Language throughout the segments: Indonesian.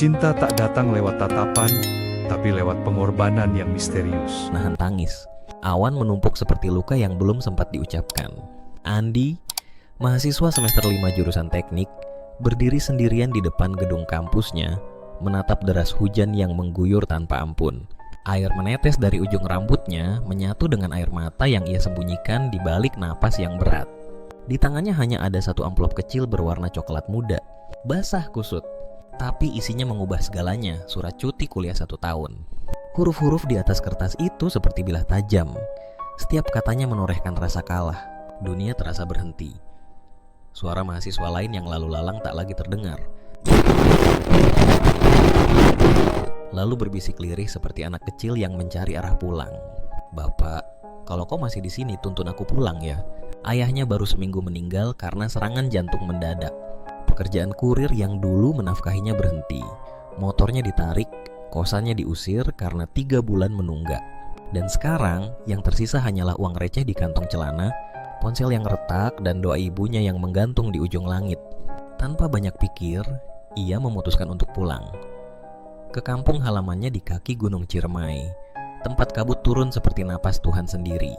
Cinta tak datang lewat tatapan, tapi lewat pengorbanan yang misterius. Nahan tangis. Awan menumpuk seperti luka yang belum sempat diucapkan. Andi, mahasiswa semester 5 jurusan teknik, berdiri sendirian di depan gedung kampusnya, menatap deras hujan yang mengguyur tanpa ampun. Air menetes dari ujung rambutnya menyatu dengan air mata yang ia sembunyikan di balik napas yang berat. Di tangannya hanya ada satu amplop kecil berwarna coklat muda, basah kusut. Tapi isinya mengubah segalanya, surat cuti kuliah 1 tahun. Huruf-huruf di atas kertas itu seperti bilah tajam. Setiap katanya menorehkan rasa kalah. Dunia terasa berhenti. Suara mahasiswa lain yang lalu lalang tak lagi terdengar. Lalu berbisik lirih seperti anak kecil yang mencari arah pulang. "Bapak, kalau kau masih di sini tuntun aku pulang ya." Ayahnya baru seminggu meninggal karena serangan jantung mendadak. Pekerjaan kurir yang dulu menafkahinya berhenti. Motornya ditarik, kosannya diusir karena 3 bulan menunggak. Dan sekarang yang tersisa hanyalah uang receh di kantong celana, ponsel yang retak, dan doa ibunya yang menggantung di ujung langit. Tanpa banyak pikir, ia memutuskan untuk pulang. Ke kampung halamannya di kaki Gunung Ciremai. Tempat kabut turun seperti napas Tuhan sendiri.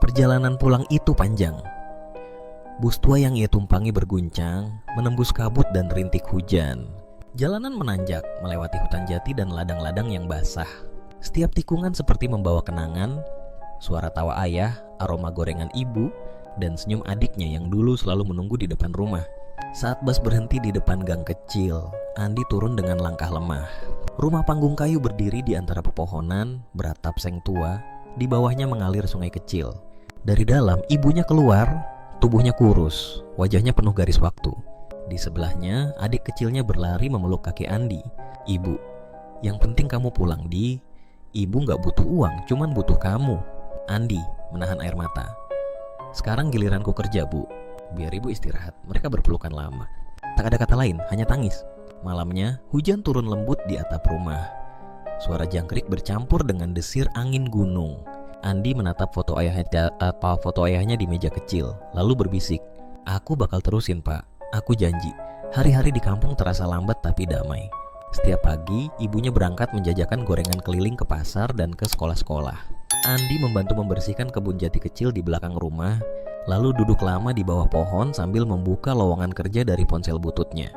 Perjalanan pulang itu panjang. Bus tua yang ia tumpangi berguncang, menembus kabut dan rintik hujan. Jalanan menanjak, melewati hutan jati dan ladang-ladang yang basah. Setiap tikungan seperti membawa kenangan, suara tawa ayah, aroma gorengan ibu, dan senyum adiknya yang dulu selalu menunggu di depan rumah. Saat bus berhenti di depan gang kecil, Andi turun dengan langkah lemah. Rumah panggung kayu berdiri di antara pepohonan, beratap seng tua, di bawahnya mengalir sungai kecil. Dari dalam, ibunya keluar. Tubuhnya kurus, wajahnya penuh garis waktu. Di sebelahnya, adik kecilnya berlari memeluk kaki Andi. "Ibu, yang penting kamu pulang, Di. Ibu gak butuh uang, cuman butuh kamu." Andi menahan air mata. "Sekarang giliranku kerja, Bu. Biar ibu istirahat." Mereka berpelukan lama. Tak ada kata lain, hanya tangis. Malamnya, hujan turun lembut di atap rumah. Suara jangkrik bercampur dengan desir angin gunung. Andi menatap foto ayahnya di meja kecil, lalu berbisik, "Aku bakal terusin, Pak. Aku janji." Hari-hari di kampung terasa lambat tapi damai. Setiap pagi, ibunya berangkat menjajakan gorengan keliling ke pasar dan ke sekolah-sekolah. Andi membantu membersihkan kebun jati kecil di belakang rumah, lalu duduk lama di bawah pohon sambil membuka lowongan kerja dari ponsel bututnya.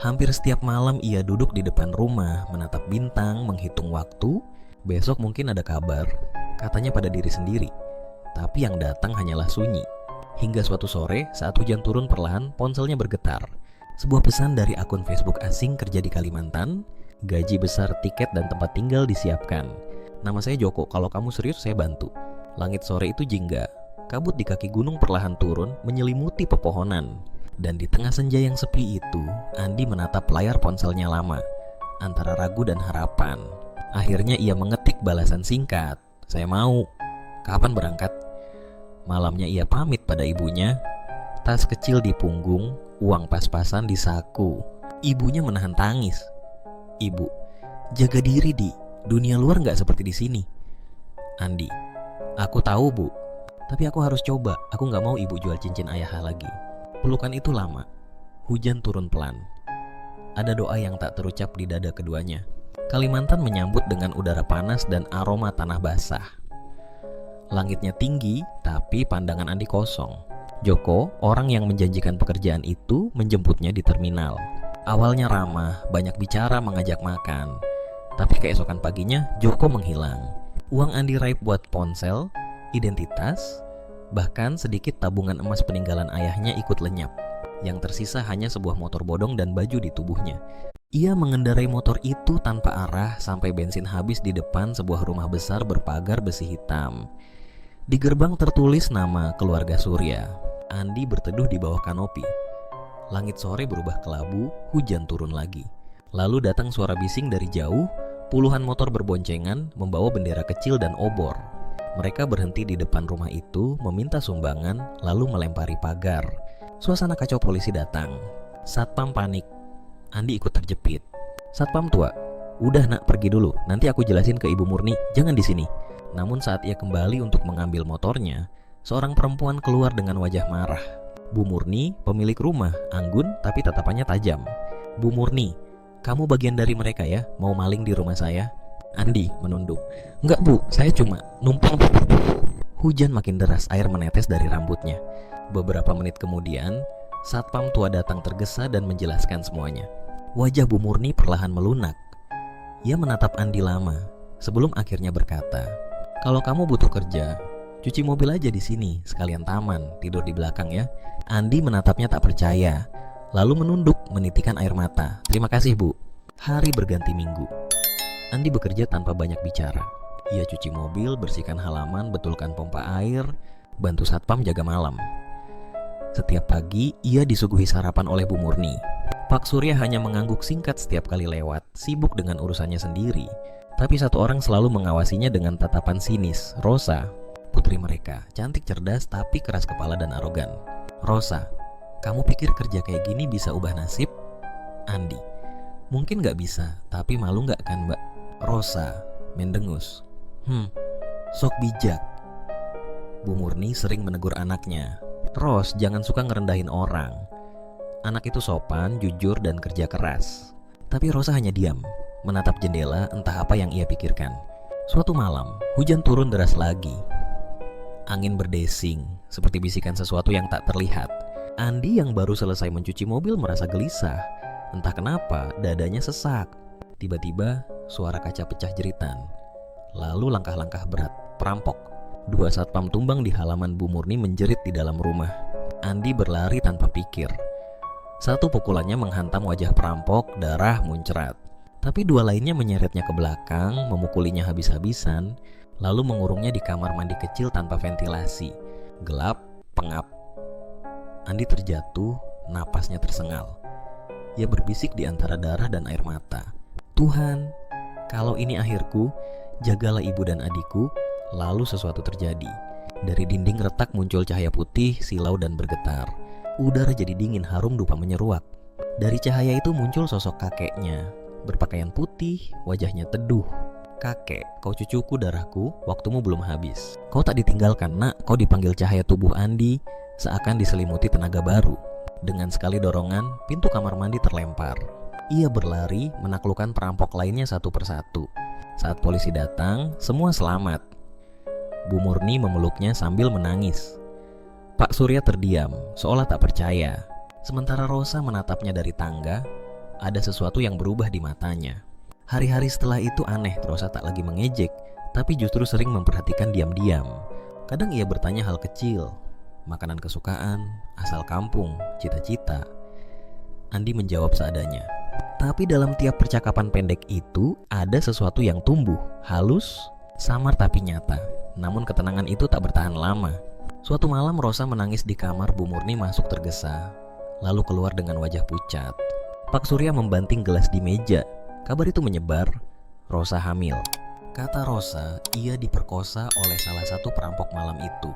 Hampir setiap malam ia duduk di depan rumah, menatap bintang, menghitung waktu. Besok mungkin ada kabar, katanya pada diri sendiri. Tapi yang datang hanyalah sunyi. Hingga suatu sore, saat hujan turun perlahan, ponselnya bergetar. Sebuah pesan dari akun Facebook asing kerja di Kalimantan. "Gaji besar, tiket, dan tempat tinggal disiapkan. Nama saya Joko, kalau kamu serius saya bantu." Langit sore itu jingga. Kabut di kaki gunung perlahan turun, menyelimuti pepohonan. Dan di tengah senja yang sepi itu, Andi menatap layar ponselnya lama, antara ragu dan harapan. Akhirnya ia mengetik balasan singkat, "Saya mau. Kapan berangkat?" Malamnya ia pamit pada ibunya. Tas kecil di punggung, uang pas-pasan di saku. Ibunya menahan tangis. "Ibu, jaga diri, Di. Dunia luar gak seperti di sini." Andi, "Aku tahu, Bu. Tapi aku harus coba. Aku gak mau ibu jual cincin ayah lagi." Pelukan itu lama. Hujan turun pelan. Ada doa yang tak terucap di dada keduanya. Kalimantan menyambut dengan udara panas dan aroma tanah basah. Langitnya tinggi, tapi pandangan Andi kosong. Joko, orang yang menjanjikan pekerjaan itu, menjemputnya di terminal. Awalnya ramah, banyak bicara, mengajak makan. Tapi keesokan paginya, Joko menghilang. Uang Andi raib buat ponsel, identitas, bahkan sedikit tabungan emas peninggalan ayahnya ikut lenyap. Yang tersisa hanya sebuah motor bodong dan baju di tubuhnya. Ia mengendarai motor itu tanpa arah sampai bensin habis di depan sebuah rumah besar berpagar besi hitam. Di gerbang tertulis nama keluarga Surya. Andi berteduh di bawah kanopi. Langit sore berubah kelabu, hujan turun lagi. Lalu datang suara bising dari jauh, puluhan motor berboncengan membawa bendera kecil dan obor. Mereka berhenti di depan rumah itu, meminta sumbangan, lalu melempari pagar. Suasana kacau. Polisi datang. Satpam panik. Andi ikut terjepit. "Satpam tua, udah nak, pergi dulu. Nanti aku jelasin ke Ibu Murni, jangan di sini." Namun saat ia kembali untuk mengambil motornya, seorang perempuan keluar dengan wajah marah. Bu Murni, pemilik rumah, anggun tapi tatapannya tajam. "Bu Murni, Kamu bagian dari mereka ya, mau maling di rumah saya? Andi menunduk. Enggak bu, saya cuma numpang. Hujan makin deras, air menetes dari rambutnya. Beberapa menit kemudian, satpam tua datang tergesa dan menjelaskan semuanya. Wajah Bu Murni perlahan melunak. Ia menatap Andi lama, sebelum akhirnya berkata, kalau kamu butuh kerja, cuci mobil aja di sini, sekalian taman, tidur di belakang ya. Andi menatapnya tak percaya, lalu menunduk menitikan air mata. Terima kasih bu. Hari berganti minggu. Andi bekerja tanpa banyak bicara. Ia cuci mobil, bersihkan halaman, betulkan pompa air, bantu satpam jaga malam. Setiap pagi, ia disuguhi sarapan oleh Bu Murni. Pak Surya hanya mengangguk singkat setiap kali lewat, sibuk dengan urusannya sendiri. Tapi satu orang selalu mengawasinya dengan tatapan sinis, Rosa, putri mereka, cantik cerdas tapi keras kepala dan arogan. Rosa, kamu pikir kerja kayak gini bisa ubah nasib? Andi, mungkin gak bisa, tapi malu gak kan mbak? Rosa, mendengus. Sok bijak. Bu Murni sering menegur anaknya. Ros, jangan suka ngerendahin orang. Anak itu sopan, jujur, dan kerja keras. Tapi Rosa hanya diam, menatap jendela entah apa yang ia pikirkan. Suatu malam, hujan turun deras lagi. Angin berdesing, seperti bisikan sesuatu yang tak terlihat. Andi yang baru selesai mencuci mobil merasa gelisah. Entah kenapa, dadanya sesak. Tiba-tiba, suara kaca pecah jeritan. Lalu langkah-langkah berat, perampok. Dua satpam tumbang di halaman Bu Murni menjerit di dalam rumah. Andi berlari tanpa pikir. Satu pukulannya menghantam wajah perampok, darah muncrat. Tapi dua lainnya menyeretnya ke belakang, memukulinya habis-habisan, lalu mengurungnya di kamar mandi kecil tanpa ventilasi. Gelap, pengap. Andi terjatuh, napasnya tersengal. Ia berbisik di antara darah dan air mata. Tuhan, kalau ini akhirku, jagalah ibu dan adikku. Lalu sesuatu terjadi. Dari dinding retak muncul cahaya putih, silau dan bergetar. Udara jadi dingin, harum dupa menyeruak. Dari cahaya itu muncul sosok kakeknya, berpakaian putih, wajahnya teduh. Kakek, kau cucuku darahku, waktumu belum habis. Kau tak ditinggalkan nak, kau dipanggil cahaya tubuh Andi, seakan diselimuti tenaga baru. Dengan sekali dorongan, pintu kamar mandi terlempar. Ia berlari, menaklukkan perampok lainnya satu persatu. Saat polisi datang, semua selamat. Bu Murni memeluknya sambil menangis. Pak Surya terdiam, seolah tak percaya. Sementara Rosa menatapnya dari tangga, ada sesuatu yang berubah di matanya. Hari-hari setelah itu aneh, Rosa tak lagi mengejek, tapi justru sering memperhatikan diam-diam. Kadang ia bertanya hal kecil, makanan kesukaan, asal kampung, cita-cita. Andi menjawab seadanya. Tapi dalam tiap percakapan pendek itu, ada sesuatu yang tumbuh, halus, samar tapi nyata. Namun ketenangan itu tak bertahan lama. Suatu malam Rosa menangis di kamar. Bu Murni masuk tergesa, lalu keluar dengan wajah pucat. Pak Surya membanting gelas di meja. Kabar itu menyebar, Rosa hamil. Kata Rosa, ia diperkosa oleh salah satu perampok malam itu.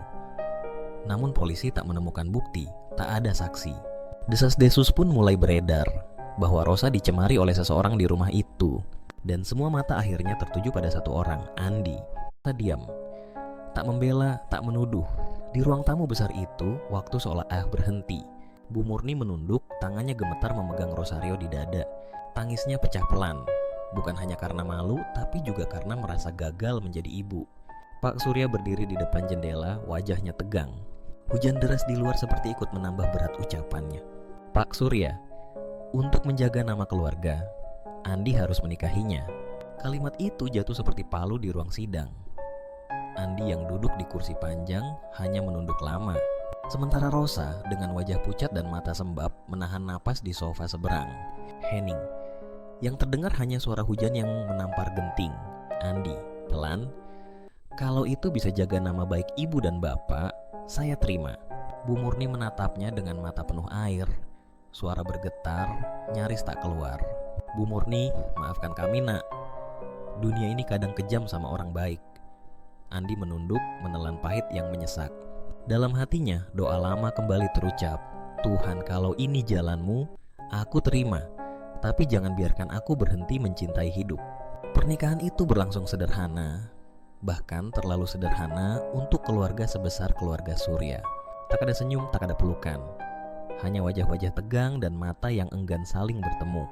Namun polisi tak menemukan bukti, tak ada saksi. Desas-desus pun mulai beredar bahwa Rosa dicemari oleh seseorang di rumah itu. Dan semua mata akhirnya tertuju pada satu orang, Andi. Tak diam, tak membela, tak menuduh. Di ruang tamu besar itu, waktu seolah berhenti. Bu Murni menunduk, tangannya gemetar memegang rosario di dada. Tangisnya pecah pelan, bukan hanya karena malu, tapi juga karena merasa gagal menjadi ibu. Pak Surya berdiri di depan jendela, wajahnya tegang. Hujan deras di luar seperti ikut menambah berat ucapannya. Pak Surya, untuk menjaga nama keluarga, Andi harus menikahinya. Kalimat itu jatuh seperti palu di ruang sidang. Andi yang duduk di kursi panjang hanya menunduk lama. Sementara Rosa dengan wajah pucat dan mata sembab menahan napas di sofa seberang. Hening. Yang terdengar hanya suara hujan yang menampar genting. Andi, pelan. Kalau itu bisa jaga nama baik ibu dan bapak, saya terima. Bu Murni menatapnya dengan mata penuh air. Suara bergetar, nyaris tak keluar. Bu Murni, maafkan kami nak. Dunia ini kadang kejam sama orang baik. Andi menunduk, menelan pahit yang menyesak. Dalam hatinya, doa lama kembali terucap. Tuhan, kalau ini jalanmu, aku terima. Tapi jangan biarkan aku berhenti mencintai hidup. Pernikahan itu berlangsung sederhana. Bahkan terlalu sederhana untuk keluarga sebesar keluarga Surya. Tak ada senyum, tak ada pelukan. Hanya wajah-wajah tegang dan mata yang enggan saling bertemu.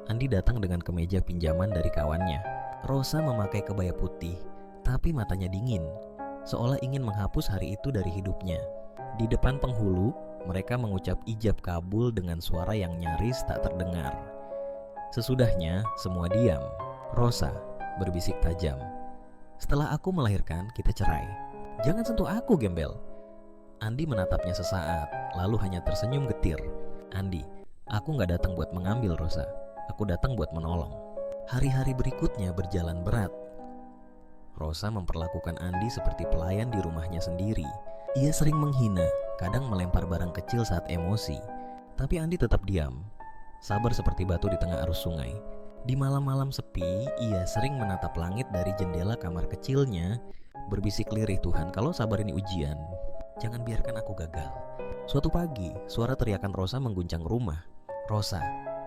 Andi datang dengan kemeja pinjaman dari kawannya. Rosa memakai kebaya putih, tapi matanya dingin, seolah ingin menghapus hari itu dari hidupnya. Di depan penghulu, mereka mengucap ijab kabul dengan suara yang nyaris tak terdengar. Sesudahnya, semua diam. Rosa berbisik tajam, "Setelah aku melahirkan, kita cerai. Jangan sentuh aku, gembel." Andi menatapnya sesaat, lalu hanya tersenyum getir. "Andi, aku gak datang buat mengambil Rosa. Aku datang buat menolong." Hari-hari berikutnya berjalan berat. Rosa memperlakukan Andi seperti pelayan di rumahnya sendiri. Ia sering menghina, kadang melempar barang kecil saat emosi. Tapi Andi tetap diam, sabar seperti batu di tengah arus sungai. Di malam-malam sepi, ia sering menatap langit dari jendela kamar kecilnya, berbisik lirih, "Tuhan, kalau sabar ini ujian, jangan biarkan aku gagal." Suatu pagi, suara teriakan Rosa mengguncang rumah. "Rosa,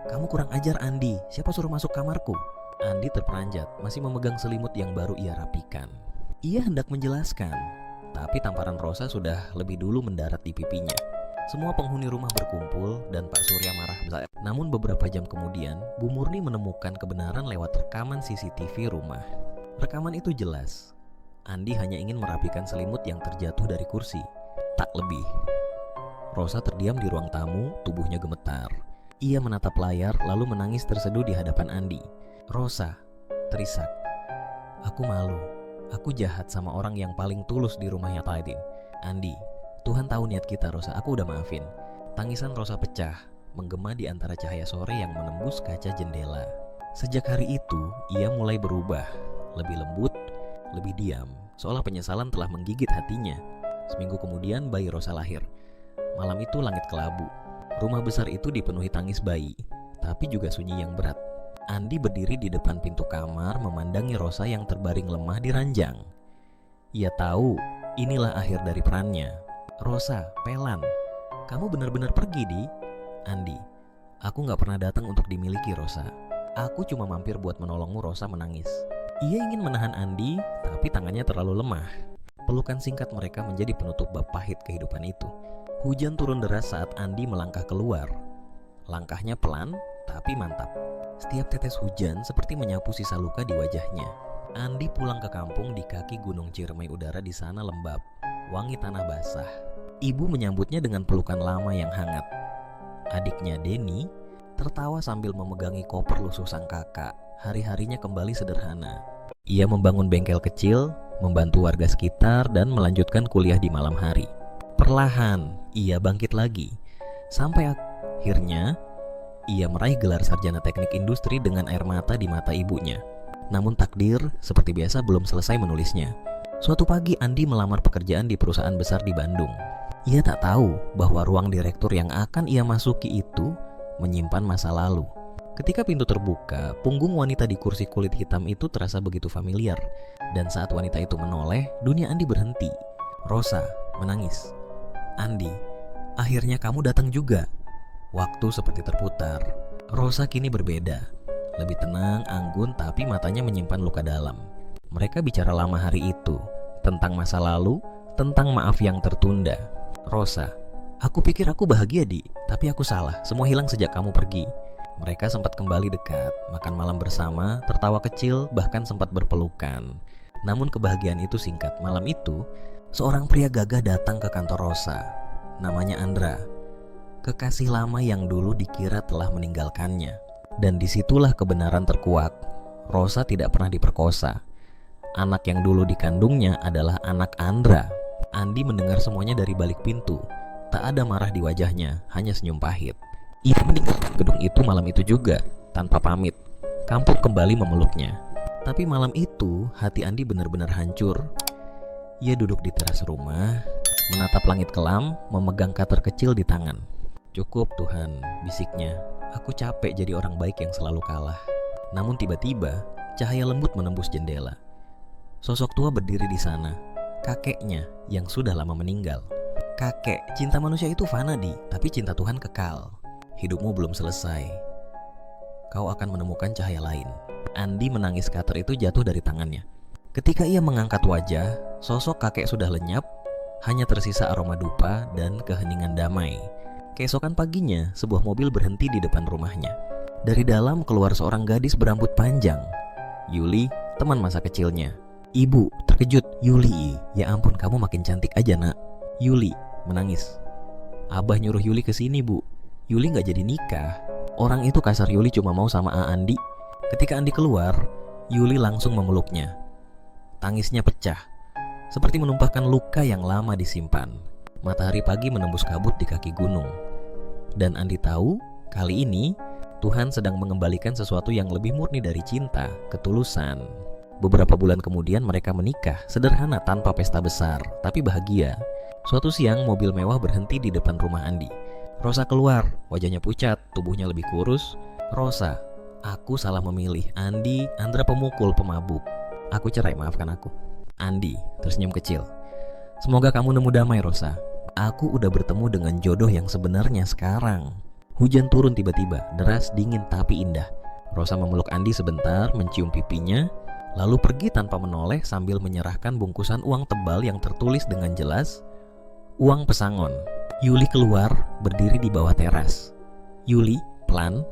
kamu kurang ajar Andi, siapa suruh masuk kamarku?" Andi terperanjat, masih memegang selimut yang baru ia rapikan. Ia hendak menjelaskan, tapi tamparan Rosa sudah lebih dulu mendarat di pipinya. Semua penghuni rumah berkumpul dan Pak Surya marah besar. Namun beberapa jam kemudian, Bu Murni menemukan kebenaran lewat rekaman CCTV rumah. Rekaman itu jelas. Andi hanya ingin merapikan selimut yang terjatuh dari kursi, tak lebih. Rosa terdiam di ruang tamu, tubuhnya gemetar. Ia menatap layar lalu menangis terseduh di hadapan Andi. "Rosa," terisak, "aku malu. Aku jahat sama orang yang paling tulus di rumahnya tadi. Andi, Tuhan tahu niat kita Rosa, aku udah maafin." Tangisan Rosa pecah, menggema di antara cahaya sore yang menembus kaca jendela. Sejak hari itu, ia mulai berubah, lebih lembut, lebih diam, seolah penyesalan telah menggigit hatinya. Seminggu kemudian bayi Rosa lahir. Malam itu langit kelabu. Rumah besar itu dipenuhi tangis bayi, tapi juga sunyi yang berat. Andi berdiri di depan pintu kamar memandangi Rosa yang terbaring lemah di ranjang. Ia tahu inilah akhir dari perannya. "Rosa, pelan. Kamu benar-benar pergi, Di." "Andi, aku gak pernah datang untuk dimiliki Rosa. Aku cuma mampir buat menolongmu." Rosa menangis. Ia ingin menahan Andi, tapi tangannya terlalu lemah. Pelukan singkat mereka menjadi penutup bab pahit kehidupan itu. Hujan turun deras saat Andi melangkah keluar. Langkahnya pelan, tapi mantap. Setiap tetes hujan seperti menyapu sisa luka di wajahnya. Andi pulang ke kampung di kaki Gunung Ciremai. Udara di sana lembab, wangi tanah basah. Ibu menyambutnya dengan pelukan lama yang hangat. Adiknya Denny tertawa sambil memegangi koper lusuh sang kakak. Hari-harinya kembali sederhana. Ia membangun bengkel kecil, membantu warga sekitar, dan melanjutkan kuliah di malam hari. Perlahan, ia bangkit lagi. Sampai akhirnya, ia meraih gelar sarjana teknik industri dengan air mata di mata ibunya. Namun takdir, seperti biasa, belum selesai menulisnya. Suatu pagi Andi melamar pekerjaan di perusahaan besar di Bandung. Ia tak tahu bahwa ruang direktur yang akan ia masuki itu menyimpan masa lalu. Ketika pintu terbuka, punggung wanita di kursi kulit hitam itu terasa begitu familiar. Dan saat wanita itu menoleh, dunia Andi berhenti. Rosa menangis. "Andi, akhirnya kamu datang juga." Waktu seperti terputar. Rosa kini berbeda. Lebih tenang, anggun, tapi matanya menyimpan luka dalam. Mereka bicara lama hari itu, tentang masa lalu, tentang maaf yang tertunda. "Rosa, aku pikir aku bahagia, Di, tapi aku salah. Semua hilang sejak kamu pergi." Mereka sempat kembali dekat, makan malam bersama, tertawa kecil, bahkan sempat berpelukan. Namun kebahagiaan itu singkat. Malam itu, seorang pria gagah datang ke kantor Rosa. Namanya Andra. Kekasih lama yang dulu dikira telah meninggalkannya. Dan disitulah kebenaran terkuak. Rosa tidak pernah diperkosa. Anak yang dulu dikandungnya adalah anak Andra. Andi mendengar semuanya dari balik pintu. Tak ada marah di wajahnya, hanya senyum pahit. Ia meninggalkan gedung itu malam itu juga, tanpa pamit. Kampung kembali memeluknya. Tapi malam itu, hati Andi benar-benar hancur. Ia duduk di teras rumah, menatap langit kelam, memegang cutter kecil di tangan. "Cukup Tuhan," bisiknya. "Aku capek jadi orang baik yang selalu kalah." Namun tiba-tiba, cahaya lembut menembus jendela. Sosok tua berdiri di sana. Kakeknya yang sudah lama meninggal. "Kakek, cinta manusia itu fana, Di, tapi cinta Tuhan kekal. Hidupmu belum selesai. Kau akan menemukan cahaya lain." Andi menangis, cutter itu jatuh dari tangannya. Ketika ia mengangkat wajah, sosok kakek sudah lenyap, hanya tersisa aroma dupa dan keheningan damai. Keesokan paginya, sebuah mobil berhenti di depan rumahnya. Dari dalam keluar seorang gadis berambut panjang. Yuli, teman masa kecilnya. Ibu terkejut. Yuli, ya ampun kamu makin cantik aja nak. Yuli menangis. Abah nyuruh Yuli kesini bu. Yuli gak jadi nikah. Orang itu kasar Yuli cuma mau sama Andi. Ketika Andi keluar, Yuli langsung memeluknya. Tangisnya pecah, seperti menumpahkan luka yang lama disimpan. Matahari pagi menembus kabut di kaki gunung. Dan Andi tahu, kali ini Tuhan sedang mengembalikan sesuatu yang lebih murni dari cinta, ketulusan. Beberapa bulan kemudian mereka menikah, sederhana tanpa pesta besar, tapi bahagia. Suatu siang mobil mewah berhenti di depan rumah Andi. Rosa keluar, wajahnya pucat, tubuhnya lebih kurus. Rosa, aku salah memilih. Andi, Andra pemukul, pemabuk. Aku cerai, maafkan aku. Andi tersenyum kecil. Semoga kamu nemu damai Rosa. Aku udah bertemu dengan jodoh yang sebenarnya sekarang. Hujan turun tiba-tiba, deras, dingin tapi indah. Rosa memeluk Andi sebentar, mencium pipinya, lalu pergi tanpa menoleh sambil menyerahkan bungkusan uang tebal yang tertulis dengan jelas, uang pesangon. Yuli keluar, berdiri di bawah teras. Yuli, pelan.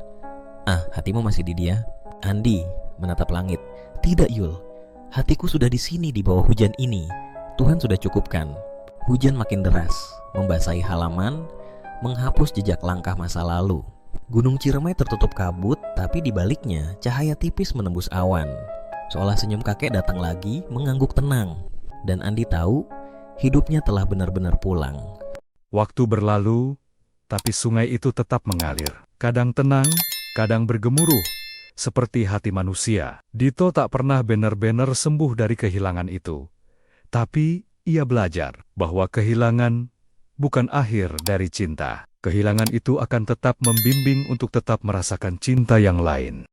Hatimu masih di dia? Andi menatap langit. Tidak Yul, hatiku sudah di sini di bawah hujan ini. Tuhan sudah cukupkan. Hujan makin deras, membasahi halaman, menghapus jejak langkah masa lalu. Gunung Ciremai tertutup kabut, tapi di baliknya cahaya tipis menembus awan. Seolah senyum kakek datang lagi, mengangguk tenang. Dan Andi tahu, hidupnya telah benar-benar pulang. Waktu berlalu, tapi sungai itu tetap mengalir. Kadang tenang, kadang bergemuruh, seperti hati manusia. Dito tak pernah benar-benar sembuh dari kehilangan itu. Tapi ia belajar bahwa kehilangan bukan akhir dari cinta. Kehilangan itu akan tetap membimbing untuk tetap merasakan cinta yang lain.